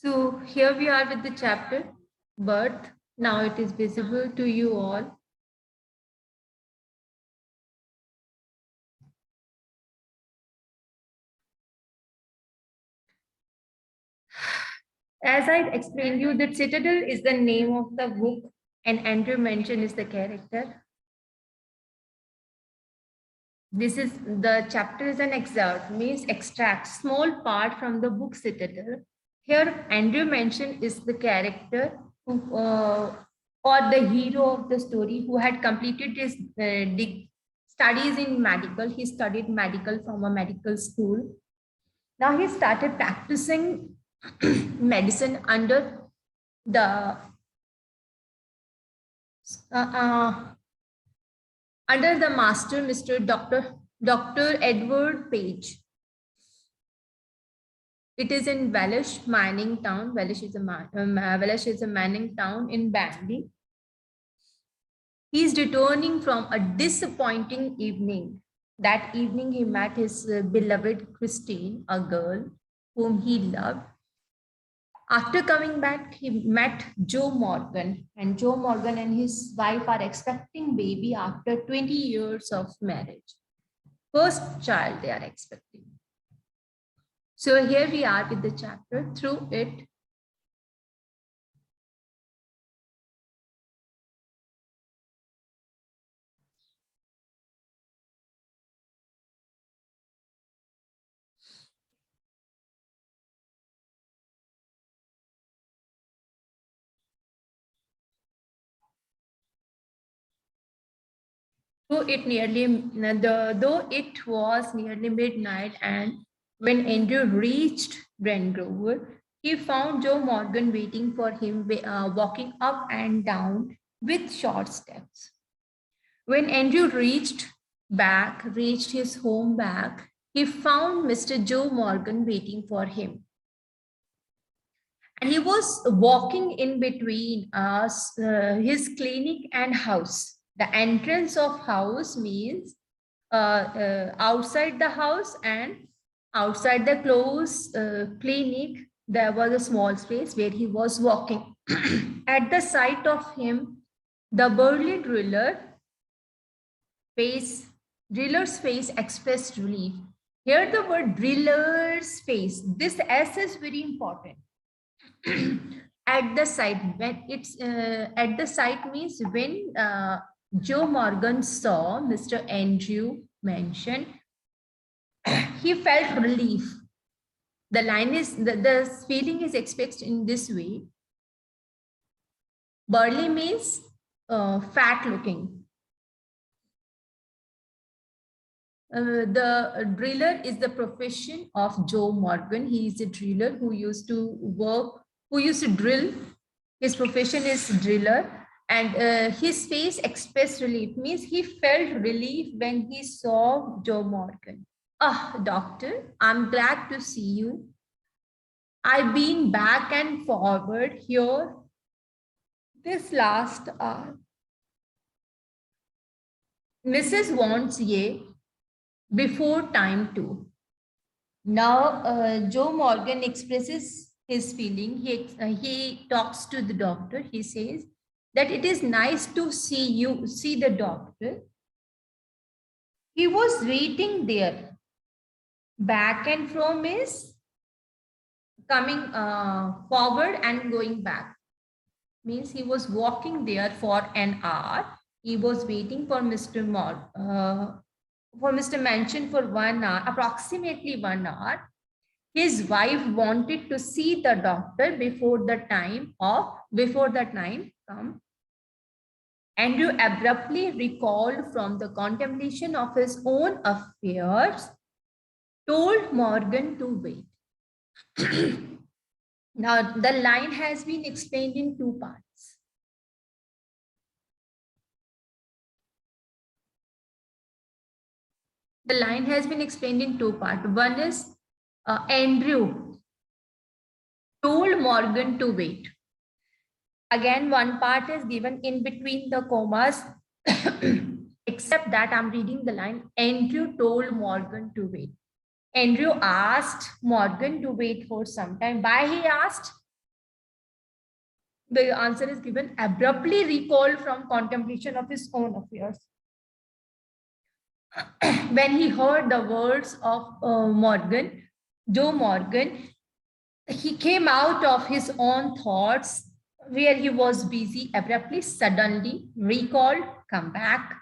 So here we are with the chapter birth. Now it is visible to you all. As I explained you, that Citadel is the name of the book and Andrew mentioned is the character. This is the chapter is an excerpt, means extract, small part from the book Citadel. Here Andrew mentioned is the character who, or the hero of the story who had completed his studies in medical. He studied medical from a medical school. Now he started practicing medicine under the uh, uh, under the master, Dr. Edward Page. It is in Welsh mining town. Welsh is a mining town in Bandy. He is returning from a disappointing evening. That evening, he met his beloved Christine, a girl whom he loved. After coming back, he met Joe Morgan, and Joe Morgan and his wife are expecting baby after 20 years of marriage. First child they are expecting. So here we are with the chapter. Through it, though it was nearly midnight, and when Andrew reached Glengrover, he found Joe Morgan waiting for him, walking up and down with short steps. When Andrew reached his home back, he found Mr. Joe Morgan waiting for him. And he was walking in between his clinic and house. The entrance of house means outside the house, and outside the closed clinic, there was a small space where he was walking. At the sight of him, the burly driller's face expressed relief. Here the word driller's face, this S is very important. At the site, when it's at the site means when Joe Morgan saw Mr. Andrew mentioned, he felt relief. The line is the feeling is expressed in this way. Burly means fat looking. The driller is the profession of Joe Morgan. He is a driller who used to drill. His profession is driller, and his face expressed relief, means he felt relief when he saw Joe Morgan. Ah, doctor, I'm glad to see you. I've been back and forward here this last hour. Mrs. wants ye before time too. Now, Joe Morgan expresses his feeling. He talks to the doctor. He says that it is nice to see the doctor. He was waiting there. Back and from is coming forward and going back. Means he was walking there for an hour. He was waiting for Mr. Mansion for 1 hour, approximately 1 hour. His wife wanted to see the doctor before the time come. Andrew abruptly recalled from the contemplation of his own affairs, told Morgan to wait. Now, the line has been explained in two parts. The line has been explained in two parts. One is Andrew told Morgan to wait. Again, one part is given in between the commas, except that I'm reading the line, Andrew told Morgan to wait. Andrew asked Morgan to wait for some time. Why he asked? The answer is given, abruptly recalled from contemplation of his own affairs. When he heard the words of Joe Morgan, he came out of his own thoughts where he was busy, abruptly, suddenly recalled, come back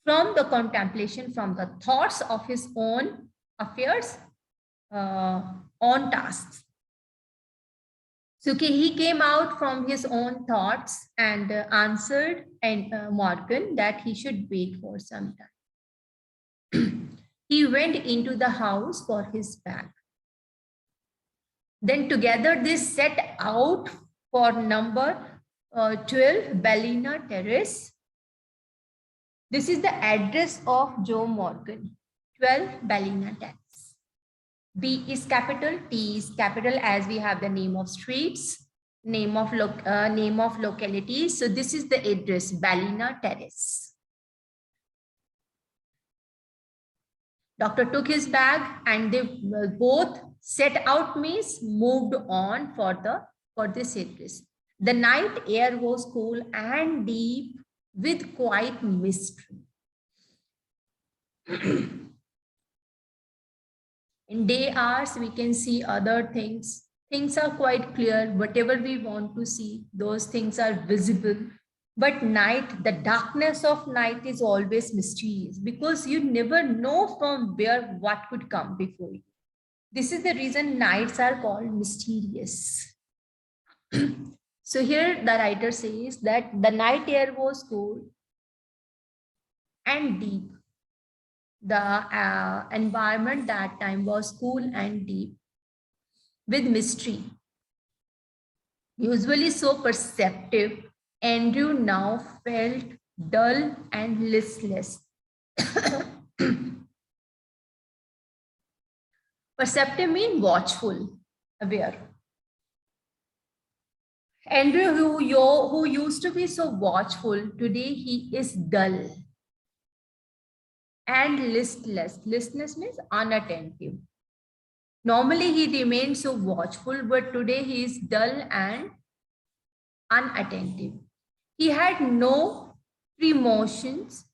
from the contemplation, from the thoughts of his own affairs, on tasks. So he came out from his own thoughts and answered Morgan that he should wait for some time. He went into the house for his bag. Then together they set out for number 12 Bellina Terrace. This is the address of Joe Morgan, 12 Bellina Terrace. B is capital, T is capital, as we have the name of streets, name of localities. So this is the address, Bellina Terrace. Doctor took his bag and they both set out, means moved on for this address. The night air was cool and deep with quiet mystery. In day hours, we can see other things. Things are quite clear. Whatever we want to see, those things are visible. But night, the darkness of night is always mysterious because you never know from where what could come before you. This is the reason nights are called mysterious. So here the writer says that the night air was cool and deep. The environment that time was cool and deep with mystery. Usually so perceptive, Andrew now felt dull and listless. Perceptive means watchful, aware. Andrew, who used to be so watchful, today he is dull and listless. Listless means unattentive. Normally he remains so watchful, but today he is dull and unattentive. He had no premonitions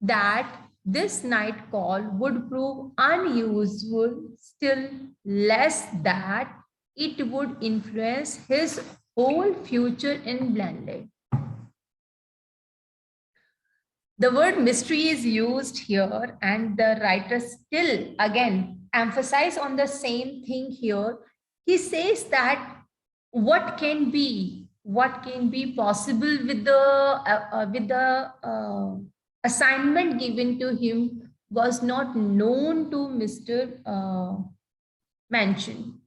that this night call would prove unusual, still less that it would influence his whole future in Blandley. The word mystery is used here, and the writer still again emphasize on the same thing here. He says that what can be possible with the assignment given to him was not known to Mr. Mansion.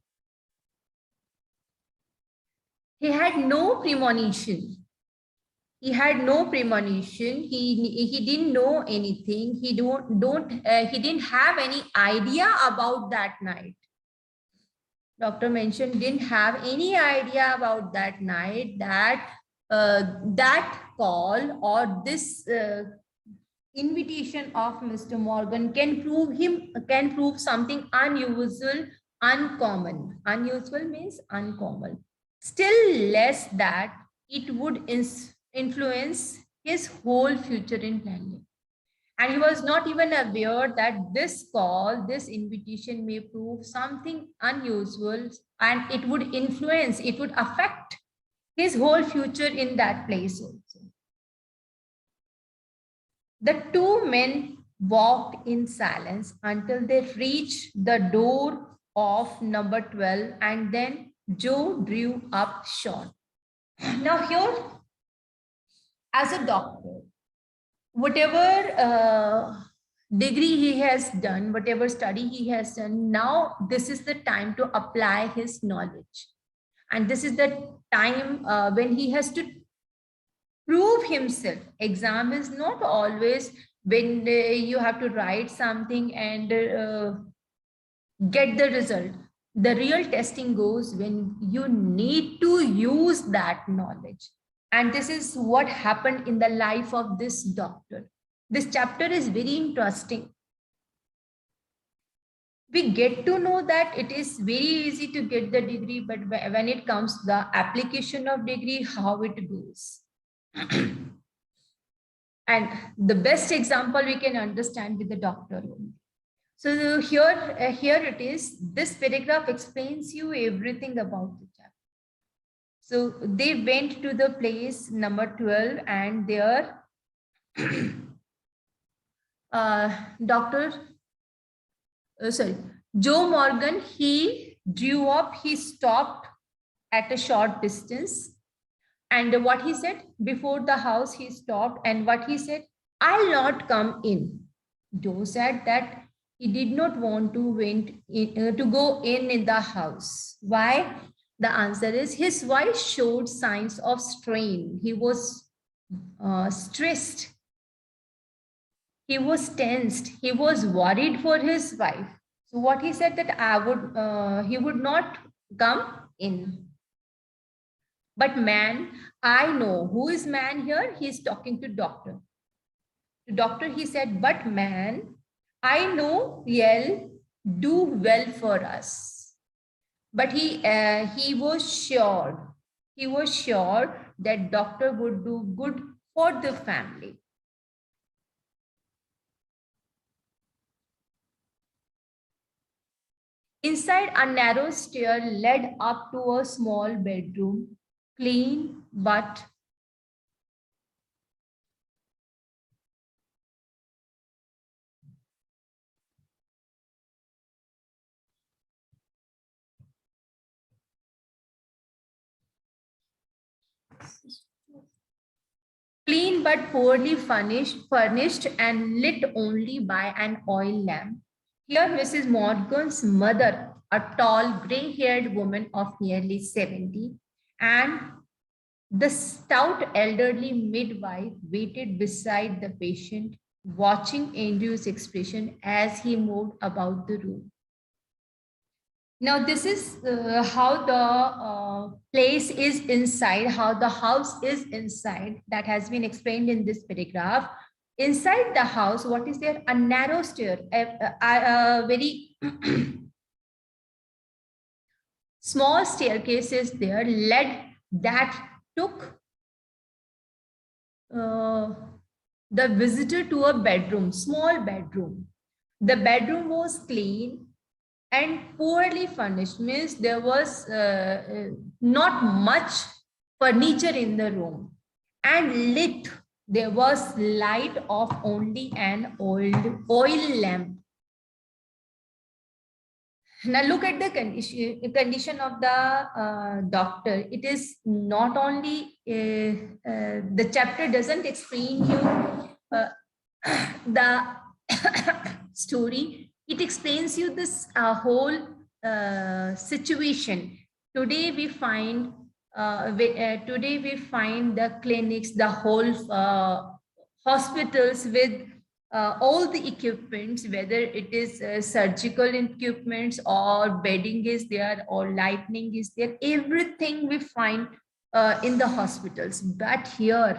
He had no premonition. He had no premonition. He didn't know anything. He didn't have any idea about that night. Dr. Mention didn't have any idea about that night that that call or this invitation of Mr. Morgan can prove something unusual, uncommon. Unusual means uncommon. Still less that it would influence his whole future in planning. And he was not even aware that this call, this invitation may prove something unusual and it would influence, it would affect his whole future in that place also. The two men walked in silence until they reached the door of number 12, and then Joe drew up short. Now here, as a doctor, whatever degree he has done, whatever study he has done, now this is the time to apply his knowledge. And this is the time when he has to prove himself. Exam is not always when you have to write something and get the result. The real testing goes when you need to use that knowledge. And this is what happened in the life of this doctor. This chapter is very interesting We get to know that it is very easy to get the degree, but when it comes to the application of degree, how it goes. And the best example we can understand with the doctor only. So here it is. This paragraph explains you everything about the chapter. So they went to the place number 12, and there Dr. Sorry, Joe Morgan, he drew up, he stopped at a short distance. And what he said, before the house, he stopped. And what he said, I'll not come in. Joe said that he did not want to go in the house. Why? The answer is his wife showed signs of strain. He was stressed. He was tensed. He was worried for his wife. So what he said that he would not come in. But man, I know who is man here. He is talking to doctor. To doctor, he said, but man, I know you'll do well for us. But he was sure. He was sure that doctor would do good for the family. Inside, a narrow stair led up to a small bedroom, clean but poorly furnished and lit only by an oil lamp. Here, Mrs. Morgan's mother, a tall, gray-haired woman of nearly 70, and the stout elderly midwife waited beside the patient, watching Andrew's expression as he moved about the room. Now, this is how the place is inside, how the house is inside, that has been explained in this paragraph. Inside the house, what is there? A narrow stair, a very small staircase is there, that took the visitor to a bedroom, small bedroom. The bedroom was clean and poorly furnished, means there was not much furniture in the room, and lit. There was light of only an oil lamp. Now look at the condition of the doctor. It is not only the chapter doesn't explain you the story. It explains you this whole situation. Today we find the clinics, the whole hospitals with all the equipments, whether it is surgical equipments or bedding is there or lighting is there, everything we find in the hospitals. But here,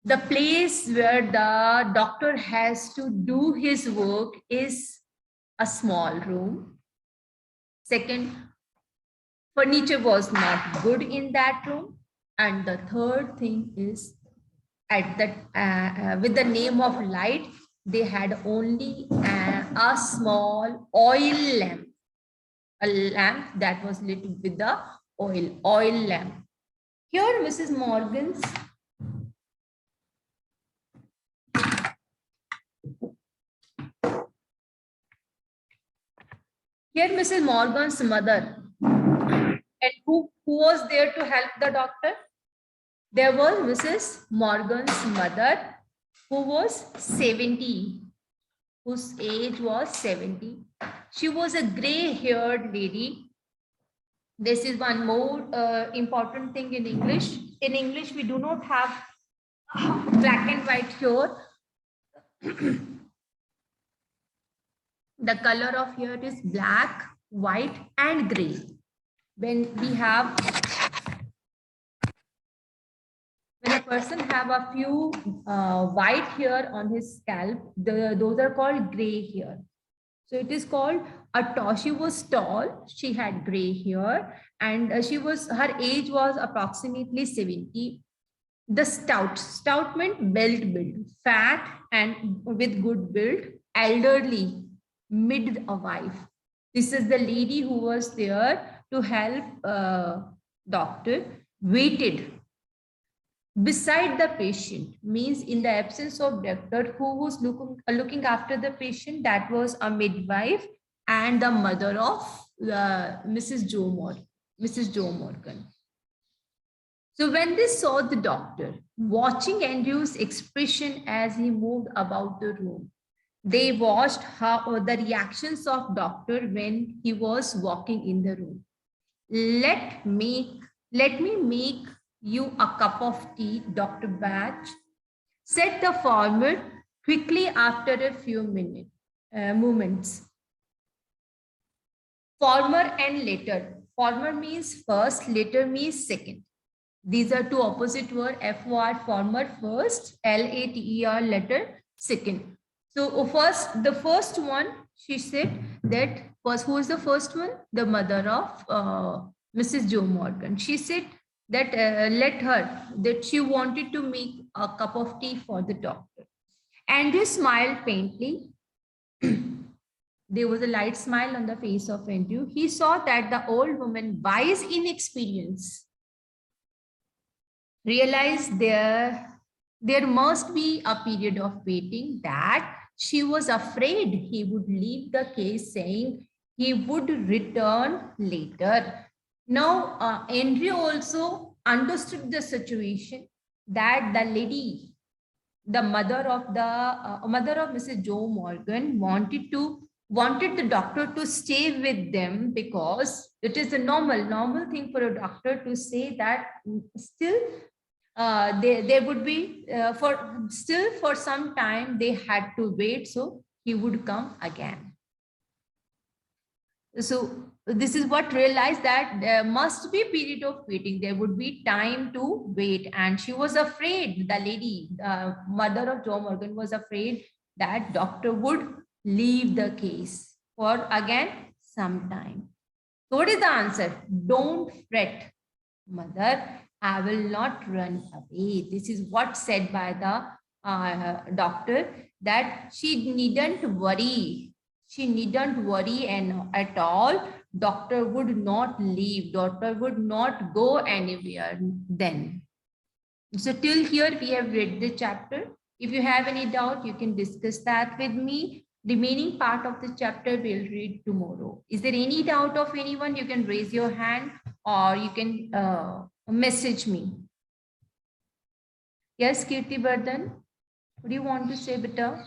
the place where the doctor has to do his work is a small room. Second, furniture was not good in that room. And the third thing is, at that with the name of light, they had only a small oil lamp, a lamp that was lit with the oil lamp. Here, Mrs. Morgan's mother, and who was there to help the doctor? There was Mrs. Morgan's mother, who was 70, whose age was 70. She was a gray-haired lady. This is one more important thing in English. In English, we do not have black and white here. The color of here is black, white, and gray. When a person have a few white hair on his scalp, those are called gray hair. So it is called a tall. She was tall. She had gray hair, and her age was approximately 70. The stout meant belt build, fat and with good build, elderly, midwife. This is the lady who was there to help doctor, waited beside the patient, means in the absence of doctor who was looking after the patient, that was a midwife and the mother of Mrs. Joe Morgan. So when they saw the doctor, watching Andrew's expression as he moved about the room, they watched how the reactions of doctor when he was walking in the room. Let me let me make you a cup of tea, Dr. Batch, said the farmer quickly after a few moments. Former and later. Former means first, later means second. These are two opposite words. FOR, former first, LATER, later second. So first, the first one, she said that was, who is the first one? The mother of Mrs. Joe Morgan. She said that let her, that she wanted to make a cup of tea for the doctor. Andrew smiled faintly. There was a light smile on the face of Andrew. He saw that the old woman, wise in experience, realized there must be a period of waiting, that she was afraid he would leave the case, saying he would return later. Now, Andrew also understood the situation, that the lady, the mother of Mrs. Joe Morgan, wanted the doctor to stay with them, because it is a normal thing for a doctor to say that still they would be for some time they had to wait, so he would come again. So this is what realized, that there must be a period of waiting, there would be time to wait, and she was afraid, the lady, mother of Joe Morgan, was afraid that doctor would leave the case for again some time. So what is the answer? Don't fret, mother, I will not run away. This is what said by the doctor, that she needn't worry. She needn't worry at all. Doctor would not leave. Doctor would not go anywhere then. So till here we have read the chapter. If you have any doubt, you can discuss that with me. Remaining part of the chapter we'll read tomorrow. Is there any doubt of anyone? You can raise your hand or you can message me. Yes, Kirti Bardhan, what do you want to say, beta?